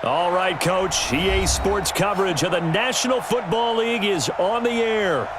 All right, Coach. EA Sports coverage of the National Football League is on the air.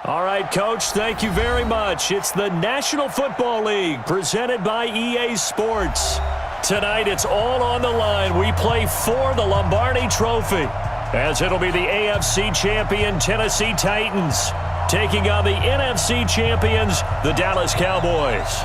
All right, Coach, thank you very much. It's the National Football League presented by EA Sports. Tonight, it's all on the line. We play for the Lombardi Trophy, as it'll be the AFC champion Tennessee Titans taking on the NFC champions, the Dallas Cowboys.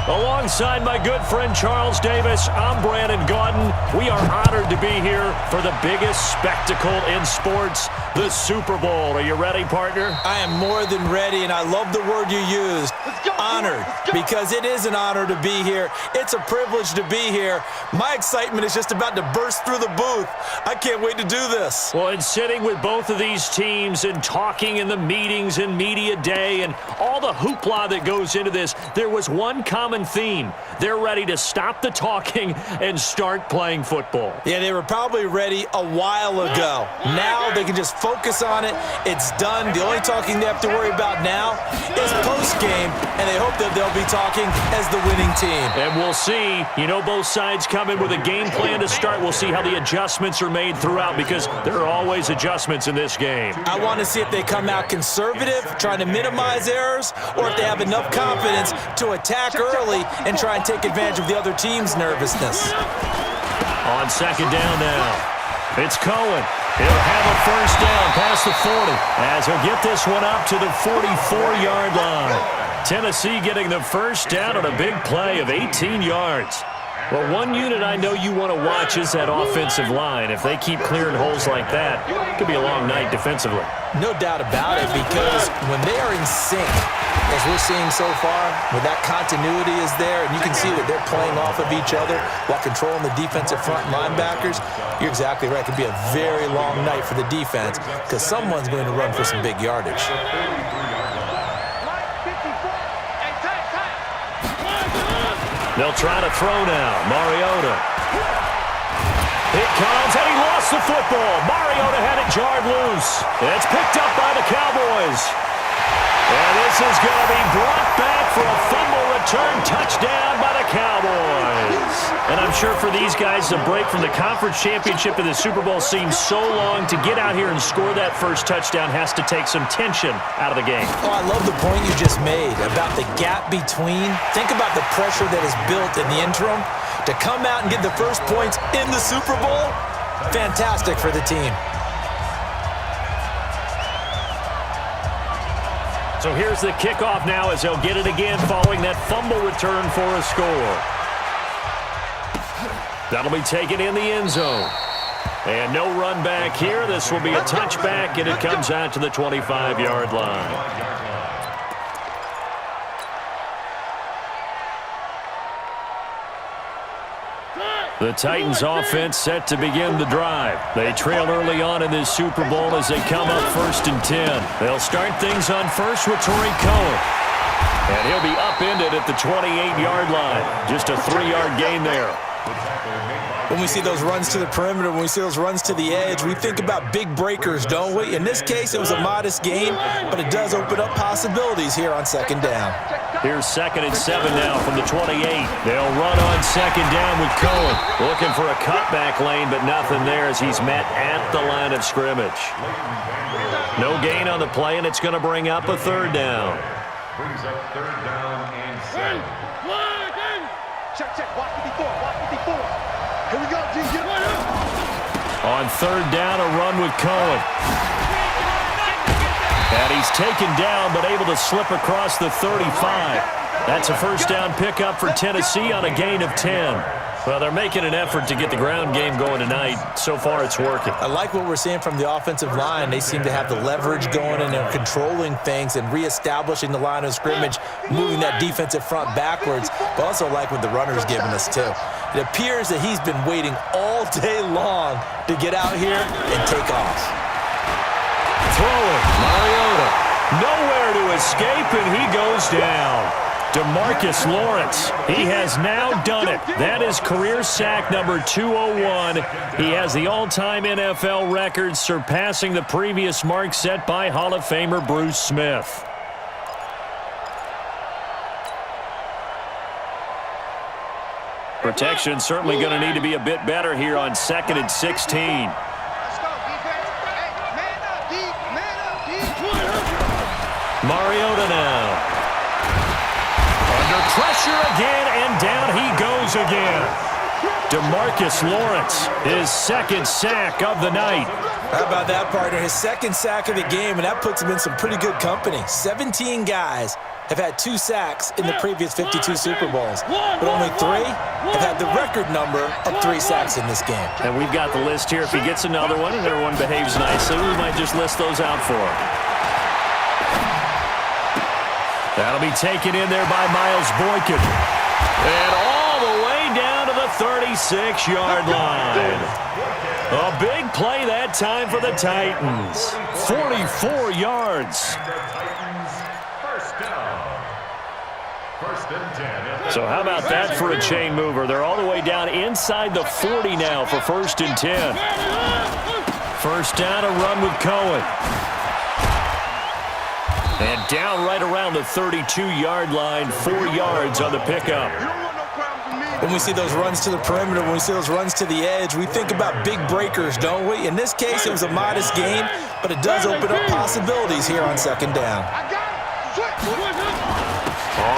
Alongside my good friend Charles Davis, I'm Brandon Gaudin. We are honored to be here for the biggest spectacle in sports, the Super Bowl. Are you ready, partner? I am more than ready, and I love the word you used, honored, because it is an honor to be here. It's a privilege to be here. My excitement is just about to burst through the booth. I can't wait to do this. Well, and sitting with both of these teams and talking in the meetings and media day and all the hoopla that goes into this, there was one common theme. They're ready to stop the talking and start playing football. Yeah, they were probably ready a while ago. Now they can just focus on it. It's done. The only talking they have to worry about now is post-game, and they hope that they'll be talking as the winning team. And we'll see. You know, both sides come in with a game plan to start. We'll see how the adjustments are made throughout, because there are always adjustments in this game. I want to see if they come out conservative, trying to minimize errors, or if they have enough confidence to attack early and try and take advantage of the other team's nervousness. On second down now, it's Cohen. He'll have a first down past the 40, as he'll get this one up to the 44-yard line. Tennessee getting the first down on a big play of 18 yards. Well, one unit I know you want to watch is that offensive line. If they keep clearing holes like that, it could be a long night defensively. No doubt about it, because when they are in sync, as we're seeing so far, when that continuity is there, and you can see that they're playing off of each other while controlling the defensive front linebackers, you're exactly right. It could be a very long night for the defense, because someone's going to run for some big yardage. They'll try to throw now. Mariota. It comes, and he lost the football. Mariota had it jarred loose. It's picked up by the Cowboys. And this is going to be brought back for a fumble return touchdown by the Cowboys. And I'm sure for these guys, the break from the conference championship to the Super Bowl seems so long. To get out here and score that first touchdown has to take some tension out of the game. Oh, I love the point you just made about the gap between. Think about the pressure that is built in the interim. To come out and get the first points in the Super Bowl, fantastic for the team. So here's the kickoff now, as they'll get it again following that fumble return for a score. That'll be taken in the end zone. And no run back here. This will be a touchback, and it comes out to the 25-yard line. The Titans offense set to begin the drive. They trail early on in this Super Bowl as they come up 1st and 10. They'll start things on first with Tariq Cohen. And he'll be upended at the 28-yard line. Just a 3-yard gain there. When we see those runs to the perimeter, when we see those runs to the edge, we think about big breakers, don't we? In this case, it was a modest gain, but it does open up possibilities here on 2nd down. Here's 2nd and 7 now from the 28. They'll run on 2nd down with Cohen. Looking for a cutback lane, but nothing there as he's met at the line of scrimmage. No gain on the play, and it's going to bring up a 3rd down. Brings up 3rd down and 7. Check. Watch 54. Watch 54. Here we go, G. Get it. On 3rd down, a run with Cohen. And he's taken down, but able to slip across the 35. That's a 1st down pickup for Tennessee on a gain of 10. Well, they're making an effort to get the ground game going tonight. So far, it's working. I like what we're seeing from the offensive line. They seem to have the leverage going, and they're controlling things and reestablishing the line of scrimmage, moving that defensive front backwards. But also like what the runner's giving us, too. It appears that he's been waiting all day long to get out here and take off. Throwing, Mariota. Nowhere to escape, and he goes down. DeMarcus Lawrence, he has now done it. That is career sack number 201. He has the all-time NFL record, surpassing the previous mark set by Hall of Famer Bruce Smith. Protection certainly going to need to be a bit better here on 2nd and 16. Let's go, defense. Hey, man up, D. Man up, D. Mariota now. Under pressure again, and down he goes again. DeMarcus Lawrence, his 2nd sack of the night. How about that, partner? His 2nd sack of the game, and that puts him in some pretty good company. 17 guys have had 2 sacks in the previous 52 Super Bowls, but only 3 have had the record number of 3 sacks in this game. And we've got the list here. If he gets another one and everyone behaves nicely, we might just list those out for him. That'll be taken in there by Miles Boykin. And all the way down to the 36-yard line. A big play that time for the Titans. 44 yards. So how about that for a chain mover? They're all the way down inside the 40 now for 1st and 10. 1st down, a run with Cohen. And down right around the 32-yard line, 4 yards on the pickup. When we see those runs to the perimeter, when we see those runs to the edge, we think about big breakers, don't we? In this case, it was a modest gain, but it does open up possibilities here on 2nd down.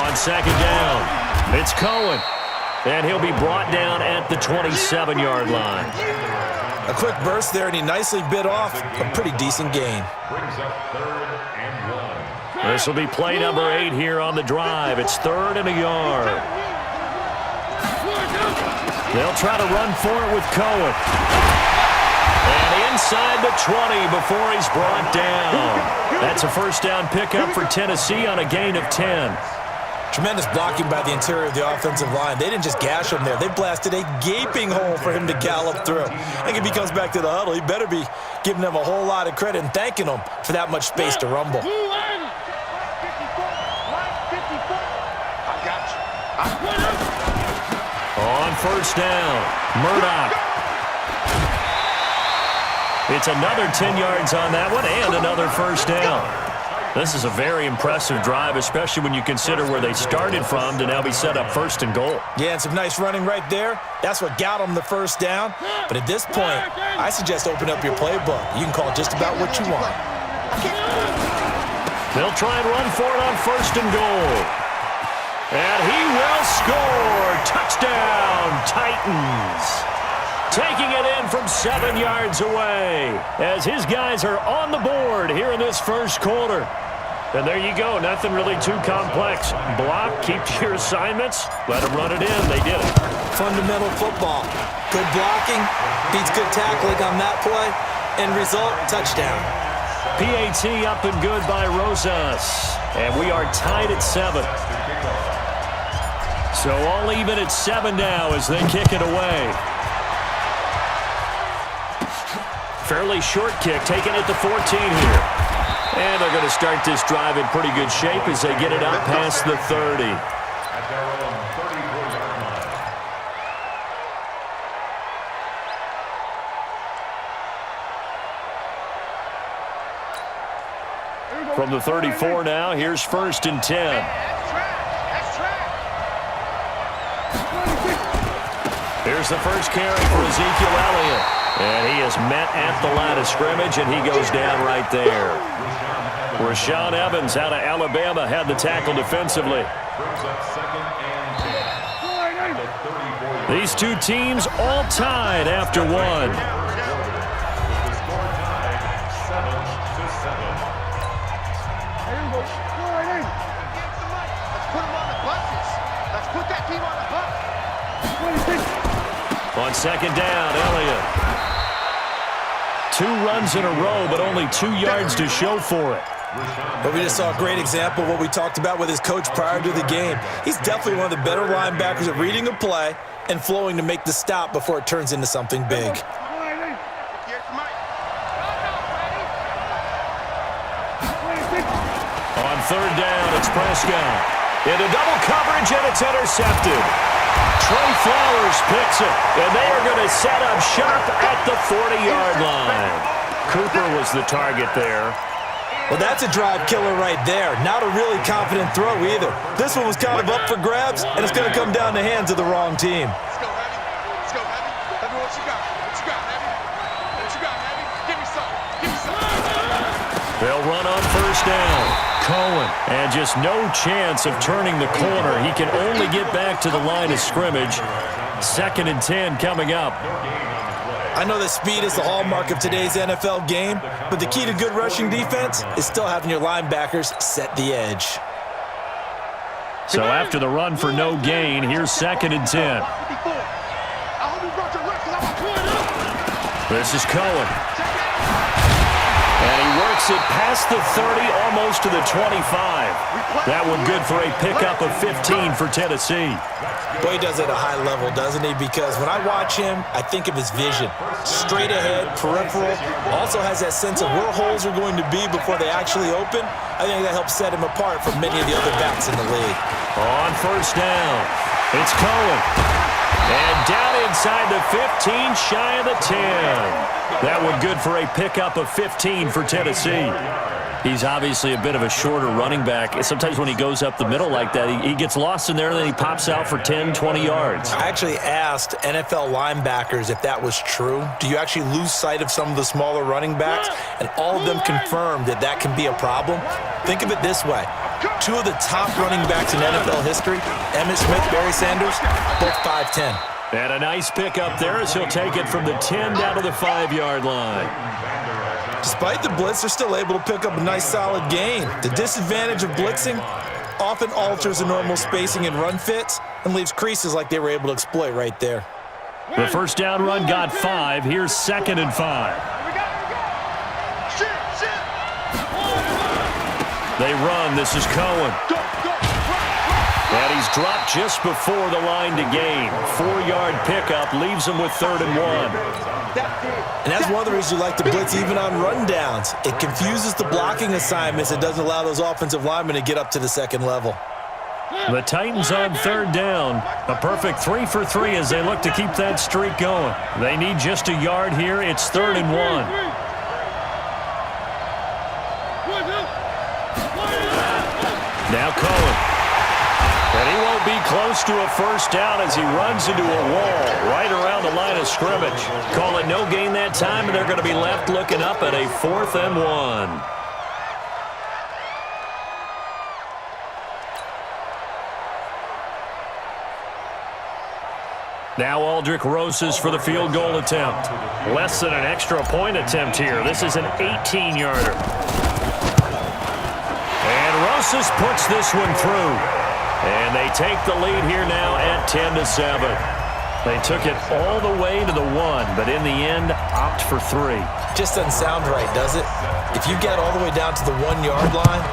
On 2nd down, it's Cohen. And he'll be brought down at the 27-yard line. A quick burst there, and he nicely bit off a pretty decent gain. Brings up 3rd and 1. This will be play number 8 here on the drive. It's 3rd and a yard. They'll try to run for it with Cohen. And inside the 20 before he's brought down. That's a 1st down pickup for Tennessee on a gain of 10. Tremendous blocking by the interior of the offensive line. They didn't just gash him there. They blasted a gaping hole for him to gallop through. I think if he comes back to the huddle, he better be giving them a whole lot of credit and thanking them for that much space to rumble. On 1st down, Murdoch. It's another 10 yards on that one and another 1st down. This is a very impressive drive, especially when you consider where they started from to now be set up 1st and goal. Yeah, and some nice running right there. That's what got them the 1st down. But at this point, I suggest open up your playbook. You can call just about what you want. They'll try and run for it on 1st and goal. And he will score. Touchdown, Titans. Taking it in from 7 yards away as his guys are on the board here in this 1st quarter. And there you go. Nothing really too complex. Block, keep to your assignments, let them run it in. They did it. Fundamental football. Good blocking beats good tackling on that play. End result, touchdown. PAT up and good by Rosas. And we are tied at 7. So all even at 7 now as they kick it away. Fairly short kick, taken at the 14 here. And they're going to start this drive in pretty good shape as they get it out past the 30. At their own 34-yard line. From the 34 now, here's 1st and 10. That's track. Here's the first carry for Ezekiel Elliott. And he is met at the line of scrimmage, and he goes down right there. Rashaan Evans out of Alabama had the tackle defensively. Brings up 2nd and 10. The 34-yard These two teams all tied after one. With the score tied 7-7. Let's put them on the buses. Let's put that team on the bus. On 2nd down, Elliott. 2 runs in a row, but only 2 yards to show for it. But we just saw a great example of what we talked about with his coach prior to the game. He's definitely one of the better linebackers at reading a play and flowing to make the stop before it turns into something big. Here's Mike. On 3rd down, it's Prescott. Into double coverage, and it's intercepted. Trey Flowers picks it, and they are going to set up shop at the 40-yard line. Cooper was the target there. Well, that's a drive killer right there. Not a really confident throw either. This one was kind of up for grabs, and it's going to come down the hands of the wrong team. Let's go, Heavy. Let's go, Heavy. Heavy, what you got? What you got, Heavy? What you got, Heavy? Give me some. Give me some. They'll run on 1st down. Cohen, and just no chance of turning the corner. He can only get back to the line of scrimmage. 2nd and 10 coming up. I know that speed is the hallmark of today's NFL game, but the key to good rushing defense is still having your linebackers set the edge. So after the run for no gain, here's 2nd and 10. This is Cohen. And he works it past the 30, almost to the 25. That one good for a pickup of 15 for Tennessee. Boy, he does it at a high level, doesn't he? Because when I watch him, I think of his vision. Straight ahead, peripheral, also has that sense of where holes are going to be before they actually open. I think that helps set him apart from many of the other backs in the league. On 1st down, it's Cohen. And down inside the 15, shy of the 10. That one good for a pickup of 15 for Tennessee. He's obviously a bit of a shorter running back. Sometimes when he goes up the middle like that, he gets lost in there, and then he pops out for 10, 20 yards. I actually asked NFL linebackers if that was true. Do you actually lose sight of some of the smaller running backs? And all of them confirmed that that can be a problem. Think of it this way. 2 of the top running backs in NFL history, Emmitt Smith, Barry Sanders, both 5'10". And a nice pickup there as he'll take it from the 10 down to the 5-yard line. Despite the blitz, they're still able to pick up a nice solid gain. The disadvantage of blitzing often alters the normal spacing and run fits and leaves creases like they were able to exploit right there. The 1st down run got 5. Here's 2nd and 5. They run. This is Cohen. And he's dropped just before the line to gain. 4-yard pickup leaves him with 3rd and 1. And that's one of the reasons you like to blitz even on rundowns. It confuses the blocking assignments. It doesn't allow those offensive linemen to get up to the 2nd level. The Titans on 3rd down. A perfect 3 for 3 as they look to keep that streak going. They need just a yard here. It's 3rd and 1. Now Cohen. And he won't be close to a 1st down as he runs into a wall right around the line of scrimmage. Call it no gain that time, and they're going to be left looking up at a 4th and 1. Now Aldrick Rosas for the field goal attempt. Less than an extra point attempt here. This is an 18-yarder. And Rosas puts this one through. And they take the lead here now at 10-7. They took it all the way to the 1, but in the end, opt for 3. Just doesn't sound right, does it? If you get all the way down to the 1-yard line,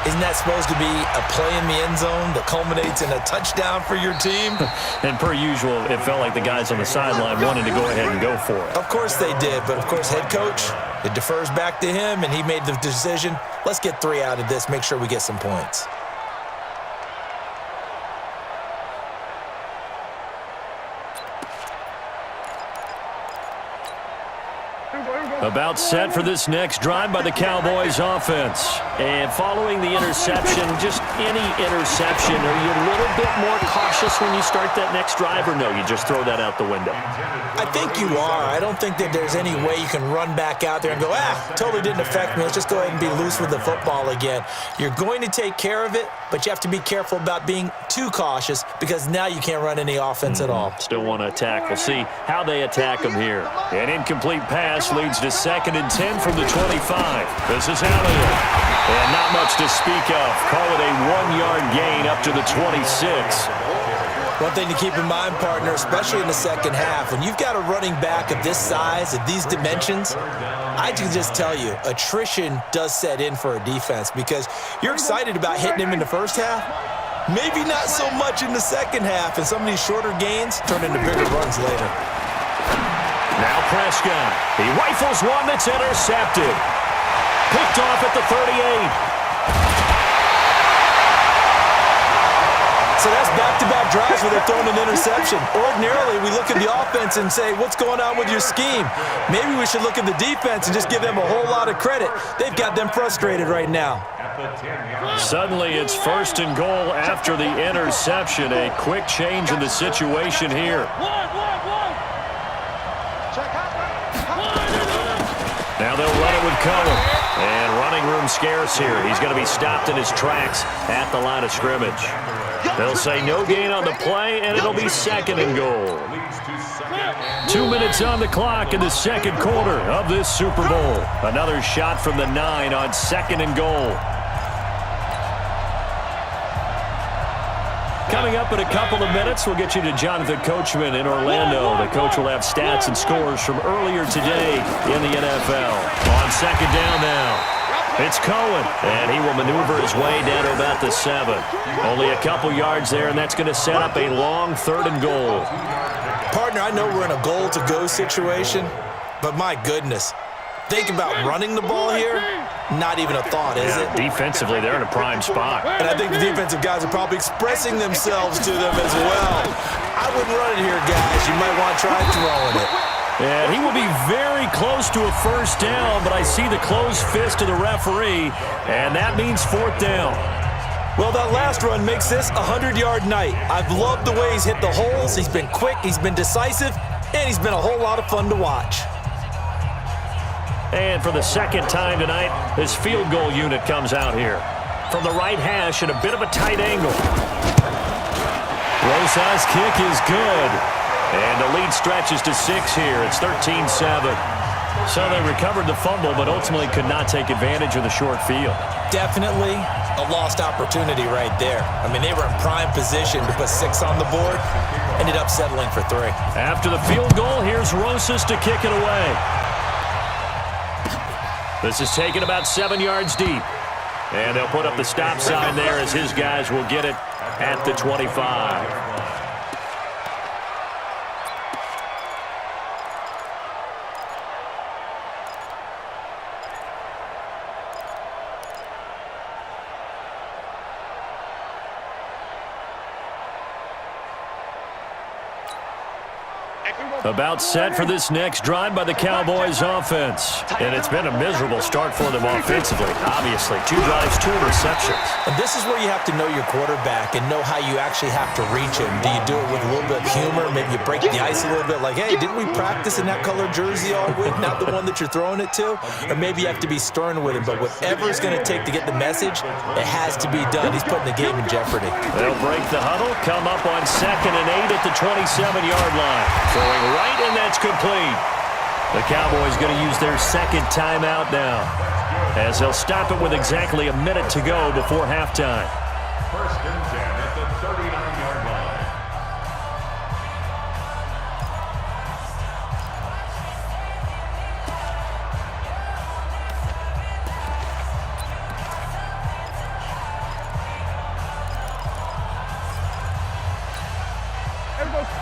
Isn't that supposed to be a play in the end zone that culminates in a touchdown for your team? And per usual, it felt like the guys on the sideline wanted to go ahead and go for it. Of course they did, but of course head coach, it defers back to him, and he made the decision. Let's get 3 out of this, make sure we get some points. About set for this next drive by the Cowboys offense. And following the interception, just any interception, are you a little bit more cautious when you start that next drive, or no, you just throw that out the window? I think you are. I don't think that there's any way you can run back out there and go, totally didn't affect me. Let's just go ahead and be loose with the football again. You're going to take care of it, but you have to be careful about being too cautious because now you can't run any offense at all. Still want to attack. We'll see how they attack them here. An incomplete pass leads to 2nd and 10 from the 25. This is Elliott. And not much to speak of. Call it a 1-yard gain up to the 26. One thing to keep in mind, partner, especially in the second half, when you've got a running back of this size, of these dimensions, I can just tell you, attrition does set in for a defense because you're excited about hitting him in the first half, maybe not so much in the second half, and some of these shorter gains turn into bigger runs later. Now Prescott. He rifles one that's intercepted. Picked off at the 38. So that's back-to-back drives where they're throwing an interception. Ordinarily, we look at the offense and say, what's going on with your scheme? Maybe we should look at the defense and just give them a whole lot of credit. They've got them frustrated right now. Suddenly, it's 1st and goal after the interception. A quick change in the situation here. Now they'll run it with Cohen. And running room scarce here. He's going to be stopped in his tracks at the line of scrimmage. They'll say no gain on the play, and it'll be 2nd and goal. 2 minutes on the clock in the second quarter of this Super Bowl. Another shot from the 9 on 2nd and goal. Coming up in a couple of minutes, we'll get you to Jonathan Coachman in Orlando. The coach will have stats and scores from earlier today in the NFL. On 2nd down now. It's Cohen, and he will maneuver his way down to about the 7. Only a couple yards there, and that's going to set up a long 3rd and goal. Partner, I know we're in a goal-to-go situation, but my goodness, think about running the ball here. Not even a thought, is it? Defensively, they're in a prime spot. And I think the defensive guys are probably expressing themselves to them as well. I wouldn't run it here, guys. You might want to try throwing it. And he will be very close to a 1st down, but I see the closed fist of the referee, and that means 4th down. Well, that last run makes this a 100-yard night. I've loved the way he's hit the holes. He's been quick, he's been decisive, and he's been a whole lot of fun to watch. And for the 2nd time tonight, this field goal unit comes out here. From the right hash at a bit of a tight angle. Rosas' kick is good. And the lead stretches to 6 here. It's 13-7. So they recovered the fumble, but ultimately could not take advantage of the short field. Definitely a lost opportunity right there. I mean, they were in prime position to put 6 on the board. Ended up settling for 3. After the field goal, here's Rosas to kick it away. This is taken about 7 yards deep. And they'll put up the stop sign there as his guys will get it at the 25. About set for this next drive by the Cowboys offense. And it's been a miserable start for them offensively. Obviously, 2 drives, 2 receptions. And this is where you have to know your quarterback and know how you actually have to reach him. Do you do it with a little bit of humor? Maybe you break the ice a little bit like, hey, didn't we practice in that color jersey all week? Not the one that you're throwing it to? Or maybe you have to be stern with him. But whatever it's going to take to get the message, it has to be done. He's putting the game in jeopardy. They'll break the huddle, come up on 2nd and 8 at the 27-yard line. Throwing right, and that's complete. The Cowboys going to use their 2nd timeout now, as they'll stop it with exactly a minute to go before halftime. 1st and 10 at the 39-yard line.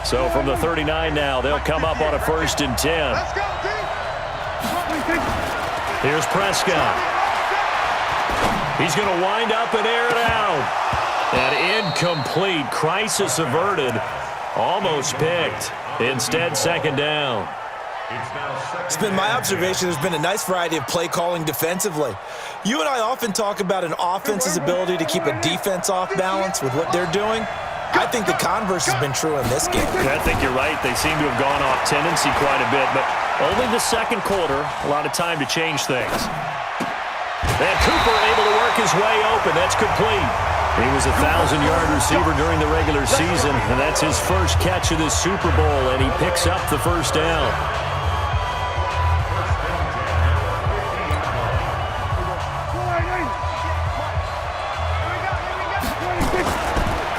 So from the 39 now, they'll come up on a 1st and 10. Let's go, D. Here's Prescott. He's going to wind up and air it out. And incomplete. Crisis averted. Almost picked. Instead, 2nd down. It's been my observation there's been a nice variety of play calling defensively. You and I often talk about an offense's ability to keep a defense off balance with what they're doing. I think the converse has been true in this game. I think you're right. They seem to have gone off tendency quite a bit, but only the 2nd quarter, a lot of time to change things. And Cooper able to work his way open. That's complete. He was a 1,000-yard receiver during the regular season, and that's his first catch of this Super Bowl, and he picks up the 1st down.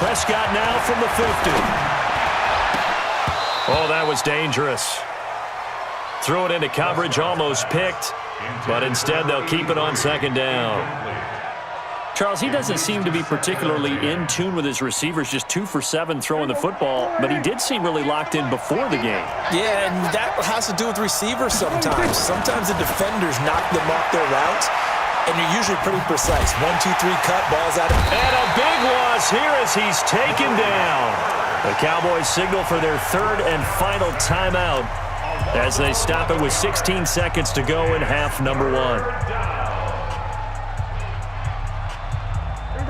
Prescott now from the 50. Oh, that was dangerous. Threw it into coverage, almost picked, but instead they'll keep it on 2nd down. Charles, he doesn't seem to be particularly in tune with his receivers, just 2 for 7 throwing the football, but he did seem really locked in before the game. Yeah, and that has to do with receivers sometimes. Sometimes the defenders knock them off their routes, and you're usually pretty precise. 1, 2, 3, cut, ball's out of... And a big loss here as he's taken down. The Cowboys signal for their 3rd and final timeout as they stop it with 16 seconds to go in half number 1.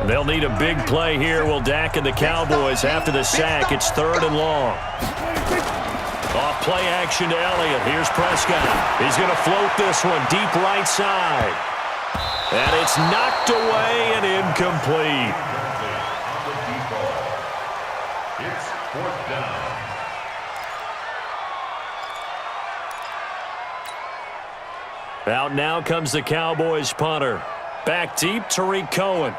They'll need a big play here, will Dak and the Cowboys after the sack. It's 3rd and long. Off play action to Elliott. Here's Prescott. He's going to float this one deep right side. And it's knocked away and incomplete. It's 4th down. Out now comes the Cowboys punter. Back deep, Tariq Cohen.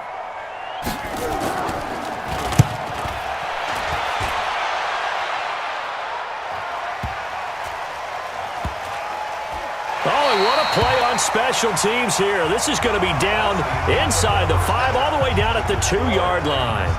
Oh, and what a play on special teams here. This is going to be down inside the 5, all the way down at the 2-yard line.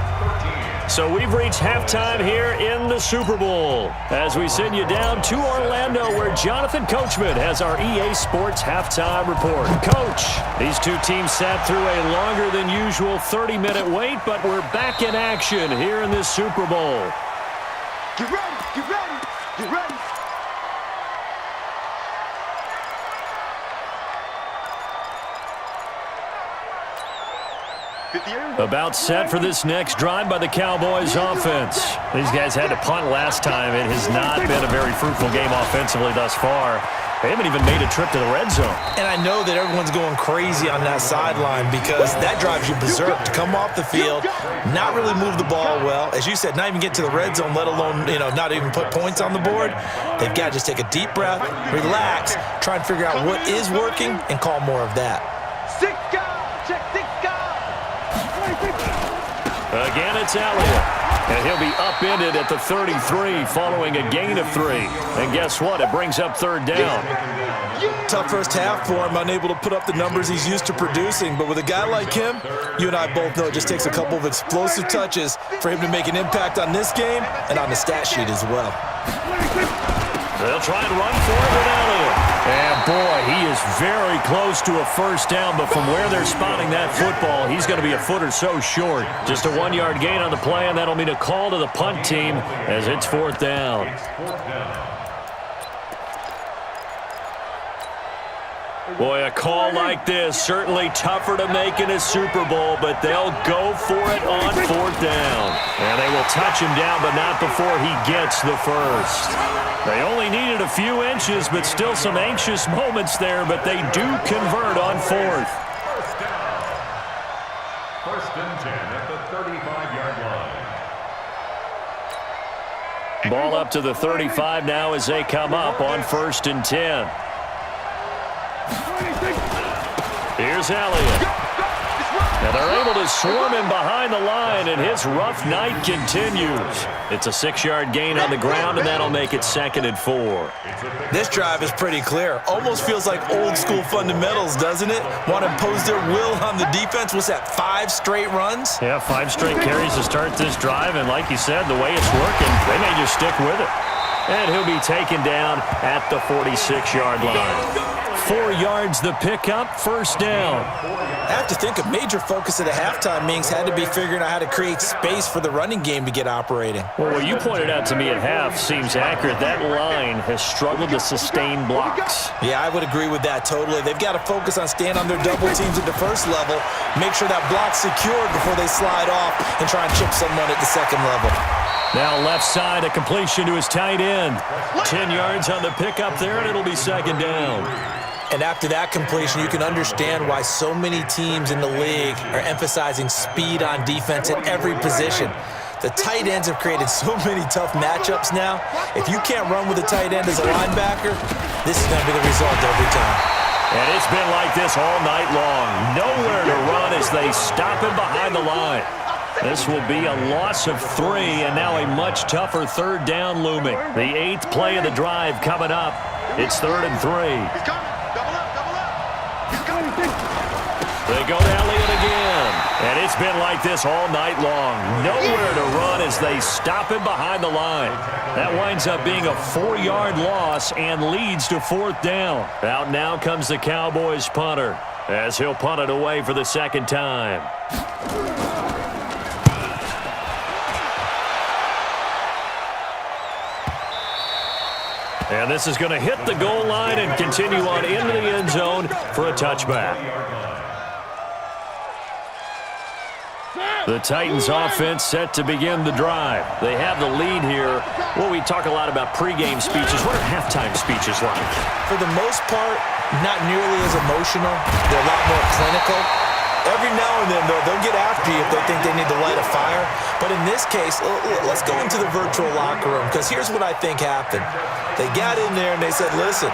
So we've reached halftime here in the Super Bowl as we send you down to Orlando where Jonathan Coachman has our EA Sports halftime report. Coach, these two teams sat through a longer than usual 30-minute wait, but we're back in action here in this Super Bowl. Get ready, get ready, get ready. About set for this next drive by the Cowboys offense. These guys had to punt last time. It has not been a very fruitful game offensively thus far. They haven't even made a trip to the red zone. And I know that everyone's going crazy on that sideline because that drives you berserk to come off the field, not really move the ball well. As you said, not even get to the red zone, let alone, not even put points on the board. They've got to just take a deep breath, relax, try and figure out what is working and call more of that. Again, it's Elliott. And he'll be upended at the 33 following a gain of 3. And guess what? It brings up 3rd down. Tough first half for him, unable to put up the numbers he's used to producing. But with a guy like him, you and I both know it just takes a couple of explosive touches for him to make an impact on this game and on the stat sheet as well. They'll try and run for it with Elliott. And boy, he is very close to a 1st down, but from where they're spotting that football, he's going to be a foot or so short. Just a 1-yard gain on the play, and that'll mean a call to the punt team as it's 4th down. Boy, a call like this, certainly tougher to make in a Super Bowl, but they'll go for it on 4th down. And they will touch him down, but not before he gets the 1st. They only needed a few inches, but still some anxious moments there, but they do convert on 4th. 1st and 10 at the 35-yard line. Ball up to the 35 now as they come up on 1st and 10. Here's Elliott. And they're able to swarm him behind the line, and his rough night continues. It's a 6-yard gain on the ground, and that'll make it 2nd and 4. This drive is pretty clear. Almost feels like old-school fundamentals, doesn't it? Want to impose their will on the defense. What's that, 5 straight runs? Yeah, 5 straight carries to start this drive, and like you said, the way it's working, they may just stick with it. And he'll be taken down at the 46-yard line. 4 yards the pickup, 1st down. I have to think a major focus of the halftime meetings had to be figuring out how to create space for the running game to get operating. Well, what you pointed out to me at half seems accurate. That line has struggled to sustain blocks. Yeah, I would agree with that totally. They've got to focus on staying on their double teams at the first level, make sure that block's secured before they slide off and try and chip someone at the second level. Now left side, a completion to his tight end. 10 yards on the pickup there, and it'll be 2nd down. And after that completion, you can understand why so many teams in the league are emphasizing speed on defense at every position. The tight ends have created so many tough matchups now. If you can't run with a tight end as a linebacker, this is going to be the result every time. And it's been like this all night long. Nowhere to run as they stop him behind the line. This will be a loss of 3, and now a much tougher 3rd down looming. The 8th play of the drive coming up. It's 3rd and 3. He's coming. Double up. He's coming. They go to Elliott again. And it's been like this all night long. Nowhere to run as they stop him behind the line. That winds up being a 4-yard loss and leads to 4th down. Out now comes the Cowboys punter as he'll punt it away for the 2nd time. And this is going to hit the goal line and continue on into the end zone for a touchback. The Titans offense set to begin the drive. They have the lead here. Well, we talk a lot about pregame speeches. What are halftime speeches like? For the most part, not nearly as emotional. They're a lot more clinical. Every now and then, though, they'll get after you if they think they need to light a fire. But in this case, let's go into the virtual locker room, because here's what I think happened. They got in there and they said, listen,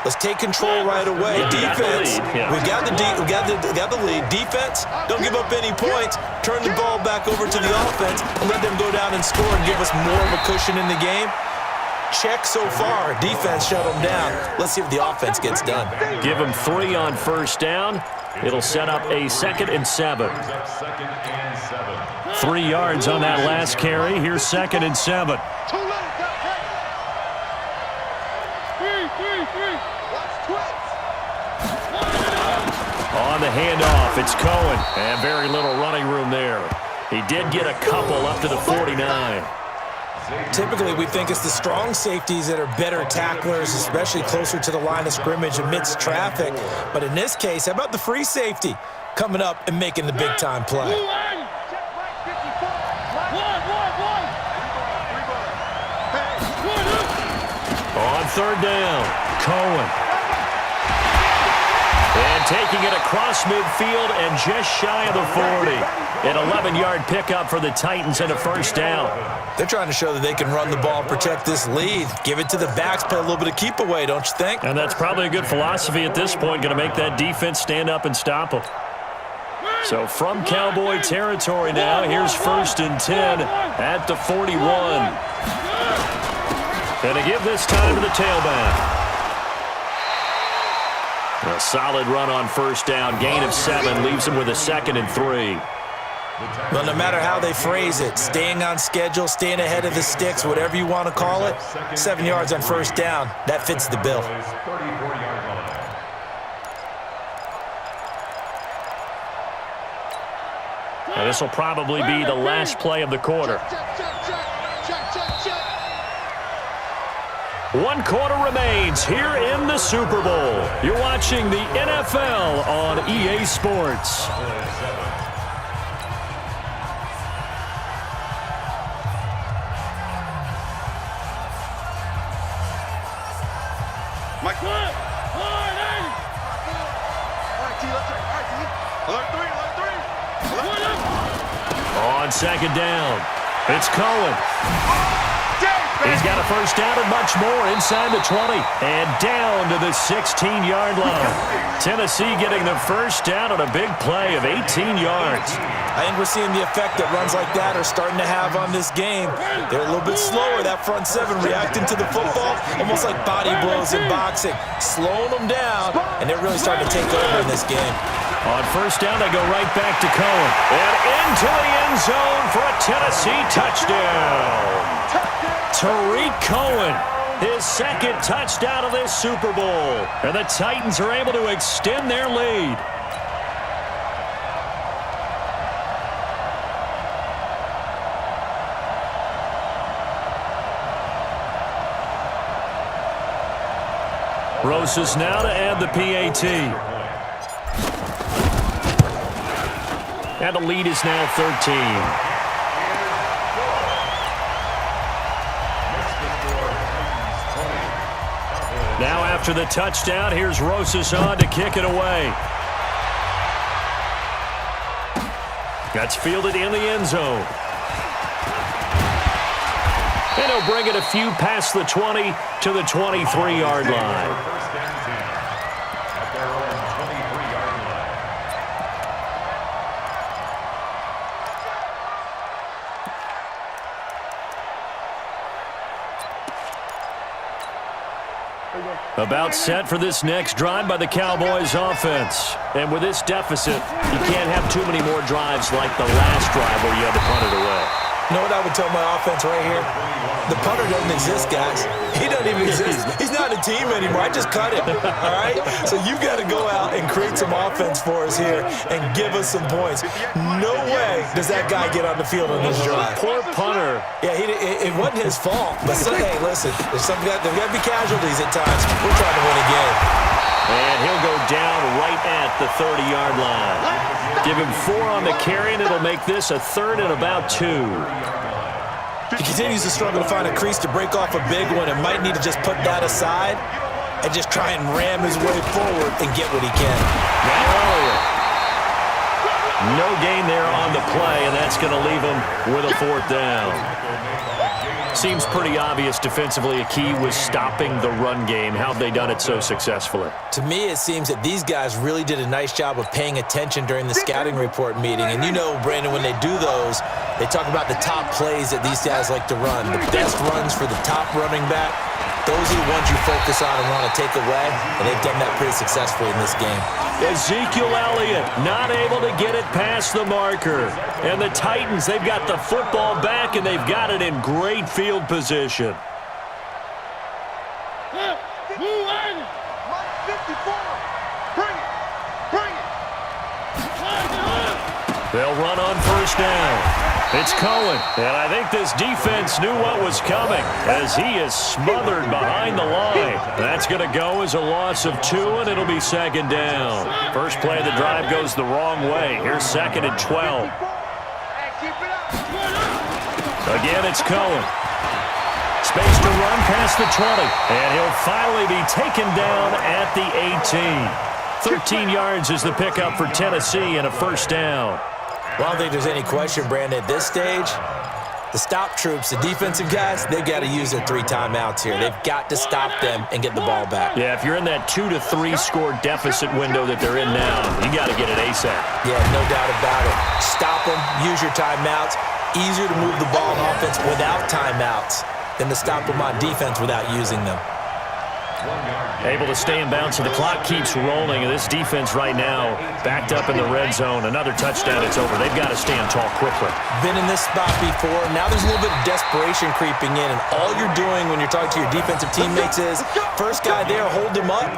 let's take control right away. Defense, we got the lead. Defense, don't give up any points. Turn the ball back over to the offense and let them go down and score and give us more of a cushion in the game. Check so far. Defense shut them down. Let's see if the offense gets done. Give them 3 on 1st down. It'll set up a 2nd and 7. 3 yards on that last carry. Here's 2nd and 7. On the handoff, it's Cohen. And very little running room there. He did get a couple up to the 49. Typically, we think it's the strong safeties that are better tacklers, especially closer to the line of scrimmage amidst traffic. But in this case, how about the free safety coming up and making the big-time play? On 3rd down, Cohen. And taking it across midfield and just shy of the 40. An 11-yard pickup for the Titans and a 1st down. They're trying to show that they can run the ball, protect this lead, give it to the backs, play a little bit of keep away, don't you think? And that's probably a good philosophy at this point, going to make that defense stand up and stop them. So from Cowboy territory now, here's 1st and 10 at the 41. And to give this time to the tailback. A solid run on 1st down, gain of 7, leaves him with a 2nd and 3. Well, no matter how they phrase it, staying on schedule, staying ahead of the sticks, whatever you want to call it, 7 yards on 1st down, that fits the bill. And this will probably be the last play of the quarter. 1 quarter remains here in the Super Bowl. You're watching the NFL on EA Sports. Mike. All right, T, let's try. All right, T. Alert 3. On 2nd down, it's Cohen. He's got a first down and much more inside the 20 and down to the 16-yard line. Tennessee getting the first down on a big play of 18 yards. I think we're seeing the effect that runs like that are starting to have on this game. They're a little bit slower, that front seven, reacting to the football, almost like body blows in boxing, slowing them down, and they're really starting to take over in this game. On first down, they go right back to Cohen. And into the end zone for a Tennessee touchdown. Tariq Cohen, his second touchdown of this Super Bowl. And the Titans are able to extend their lead. Rosas now to add the PAT. And the lead is now 13. Now after the touchdown, here's Rosas on to kick it away. That's fielded in the end zone. And he'll bring it a few past the 20 to the 23-yard line. About set for this next drive by the Cowboys offense. And with this deficit, you can't have too many more drives like the last drive where you had to punt it away. You know what I would tell my offense right here? The punter doesn't exist, guys. He doesn't even exist. He's not a team anymore. I just cut him, all right? So you've got to go out and create some offense for us here and give us some points. No way does that guy get on the field on this drive. Poor punter. Yeah, it wasn't his fault. But, hey, listen, there's got to be casualties at times. We're trying to win a game. And he'll go down right at the 30-yard line. Give him 4 on the carry, and it'll make this a third and about 2. He continues to struggle to find a crease to break off a big one and might need to just put that aside and just try and ram his way forward and get what he can. Now Elliott. No gain there on the play, and that's going to leave him with a 4th down. Seems pretty obvious defensively a key was stopping the run game. How have they done it so successfully? To me, it seems that these guys really did a nice job of paying attention during the scouting report meeting. And you know, Brandon, when they do those, they talk about the top plays that these guys like to run. The best runs for the top running back, those are the ones you focus on and want to take away. And they've done that pretty successfully in this game. Ezekiel Elliott not able to get it past the marker. And the Titans, they've got the football back, and they've got it in great field position. 54. Bring it. Bring it. They'll run on first down. It's Cohen, and I think this defense knew what was coming as he is smothered behind the line. That's going to go as a loss of 2, and it'll be 2nd down. First play of the drive goes the wrong way. Here's 2nd and 12. Again, it's Cohen. Space to run past the 20, and he'll finally be taken down at the 18. 13 yards is the pickup for Tennessee and a first down. Well, I don't think there's any question, Brandon, at this stage, the stop troops, the defensive guys, they've got to use their 3 timeouts here. They've got to stop them and get the ball back. Yeah, if you're in that 2 to 3 score deficit window that they're in now, you got to get it ASAP. Yeah, no doubt about it. Stop them, use your timeouts. Easier to move the ball on offense without timeouts than to stop them on defense without using them. Able to stay in bounds, so the clock keeps rolling. And this defense right now backed up in the red zone. Another touchdown, it's over. They've got to stand tall quickly. Been in this spot before. Now there's a little bit of desperation creeping in. And all you're doing when you're talking to your defensive teammates is, first guy there, hold him up.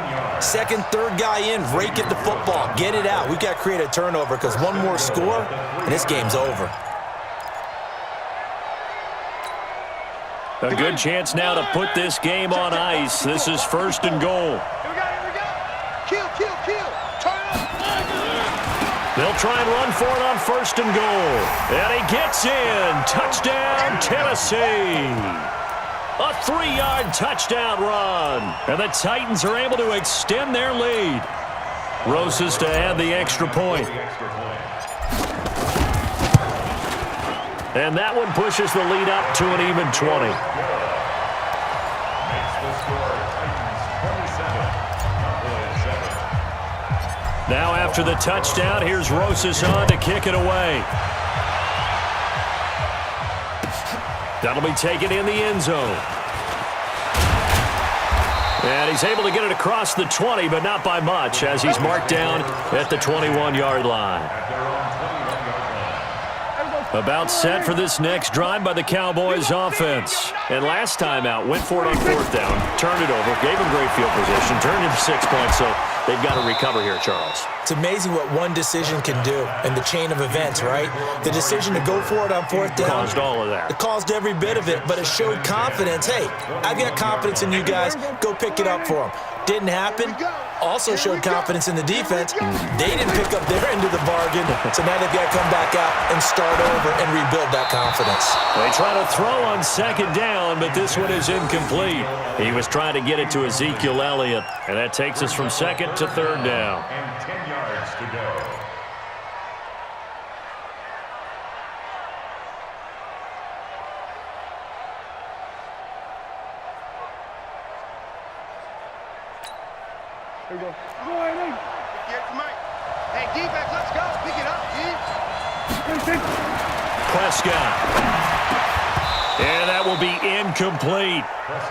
Second, third guy in, rake at the football. Get it out. We've got to create a turnover because one more score, and this game's over. A good chance now to put this game on ice. This is 1st and goal. Here we go. Kill. Turn up. They'll try and run for it on 1st and goal. And he gets in. Touchdown, Tennessee. A 3-yard touchdown run. And the Titans are able to extend their lead. Rosas to add the extra point. And that one pushes the lead up to an even 20. Makes the score Titans 27, Cowboys 7. Now after the touchdown, here's Rosas on to kick it away. That'll be taken in the end zone. And he's able to get it across the 20, but not by much, as he's marked down at the 21-yard line. About set for this next drive by the Cowboys offense. And last time out, went for it on fourth down, turned it over, gave him great field position, turned into 6 points, so they've got to recover here, Charles. It's amazing what one decision can do in the chain of events, right? The decision to go for it on fourth down. Caused all of that. It caused every bit of it, but it showed confidence. Hey, I've got confidence in you guys. Go pick it up for them. Didn't happen. Also showed confidence in the defense. They didn't pick up their end of the bargain, so now they've got to come back out and start over and rebuild that confidence. They try to throw on second down, but this one is incomplete. He was trying to get it to Ezekiel Elliott, and that takes us from second to third down. And 10 yards to go. Here we go. Get it to Mike. Hey, defense, let's go. Pick it up, G. Prescott. And that will be incomplete.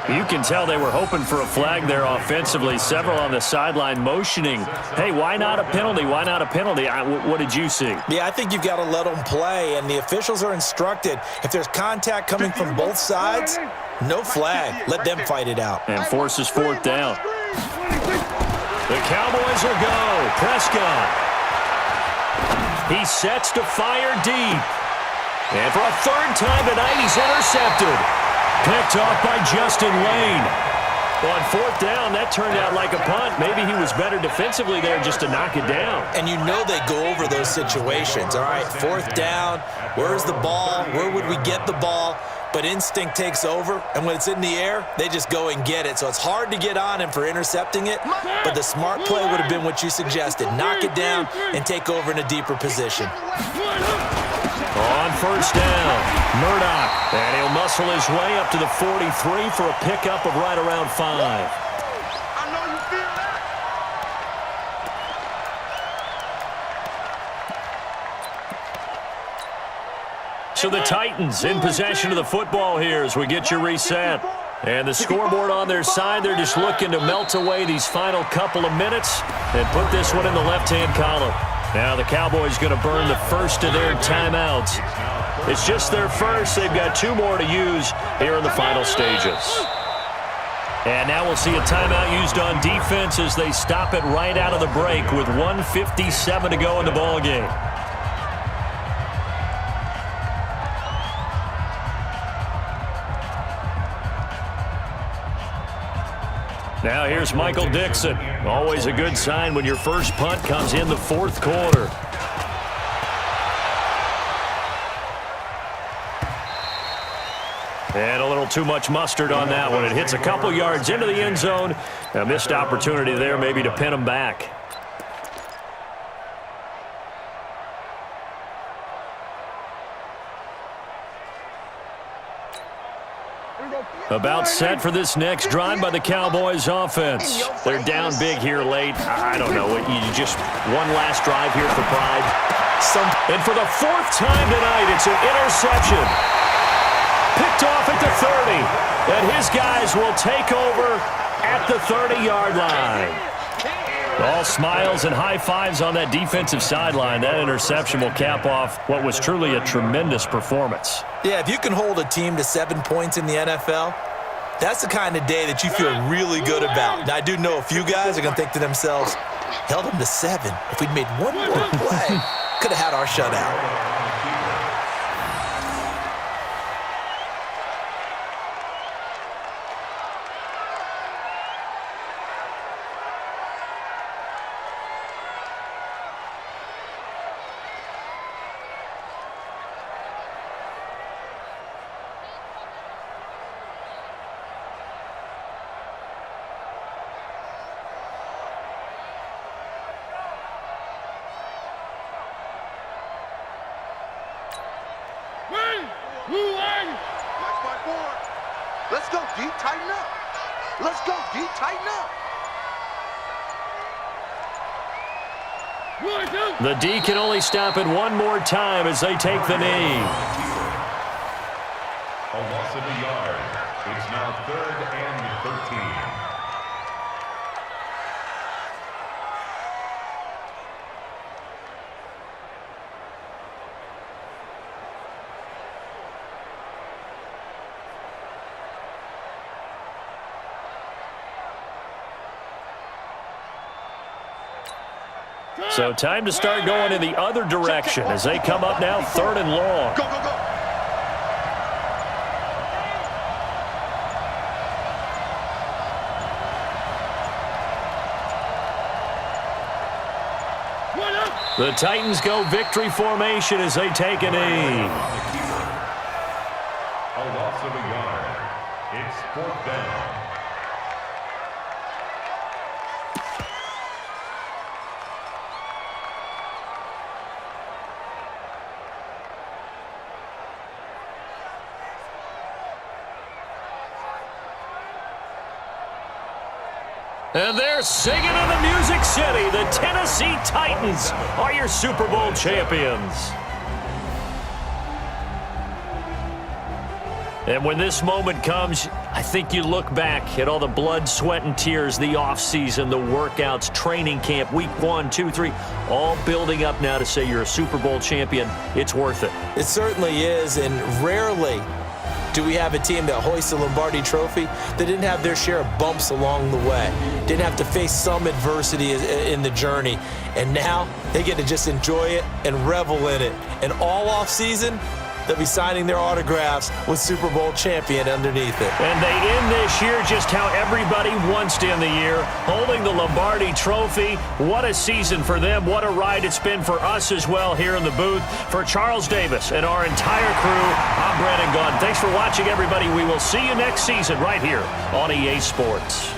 You can tell they were hoping for a flag there offensively. Several on the sideline motioning. Hey, why not a penalty? Why not a penalty? What did you see? Yeah, I think you've got to let them play, and the officials are instructed. If there's contact coming from both sides, no flag. Let them fight it out. And forces fourth down. The Cowboys will go. Prescott. He sets to fire deep. And for a third time tonight, he's intercepted. Picked off by Justin Lane. On fourth down, that turned out like a punt. Maybe he was better defensively there just to knock it down. And you know they go over those situations. All right, fourth down, where's the ball? Where would we get the ball? But instinct takes over, and when it's in the air, they just go and get it. So it's hard to get on him for intercepting it, but the smart play would have been what you suggested. Knock it down and take over in a deeper position. On first down, Murdoch, and he'll muscle his way up to the 43 for a pickup of right around 5. I know you feel that. So the Titans in possession of the football here as we get your reset. And the scoreboard on their side, they're just looking to melt away these final couple of minutes and put this one in the left-hand column. Now the Cowboys going to burn the first of their timeouts. It's just their first. They've got 2 more to use here in the final stages. And now we'll see a timeout used on defense as they stop it right out of the break with 1:57 to go in the ballgame. Now here's Michael Dixon. Always a good sign when your first punt comes in the fourth quarter. And a little too much mustard on that one. It hits a couple yards into the end zone. A missed opportunity there maybe to pin him back. About set for this next drive by the Cowboys offense. They're down big here late. I don't know. You just one last drive here for pride. And for the 4th time tonight, it's an interception. Picked off at the 30. And his guys will take over at the 30-yard line. All smiles and high fives on that defensive sideline. That interception will cap off what was truly a tremendous performance. Yeah, if you can hold a team to 7 points in the NFL, that's the kind of day that you feel really good about. Now, I do know a few guys are going to think to themselves, held them to 7. If we'd made one more play, could have had our shutout. Black by 4. Let's go, D. Tighten up. Let's go, D. Tighten up. The D can only stop it one more time as they take the knee. A loss of a yard. It's now 3rd and 13. So time to start going in the other direction as they come up now 3rd and long. Go, go, go. The Titans go victory formation as they take a knee. A loss of a yard. It's 4th down. And they're singing in the Music City. The Tennessee Titans are your Super Bowl champions. And when this moment comes, I think you look back at all the blood, sweat, and tears, the offseason, the workouts, training camp, week 1, 2, 3, all building up now to say you're a Super Bowl champion. It's worth it. It certainly is, and rarely do we have a team that hoists the Lombardi Trophy that didn't have their share of bumps along the way, didn't have to face some adversity in the journey, and now they get to just enjoy it and revel in it. And all offseason, they'll be signing their autographs with Super Bowl champion underneath it. And they end this year just how everybody wants to end the year, holding the Lombardi Trophy. What a season for them. What a ride it's been for us as well here in the booth. For Charles Davis and our entire crew, I'm Brandon Gaudin. Thanks for watching, everybody. We will see you next season right here on EA Sports.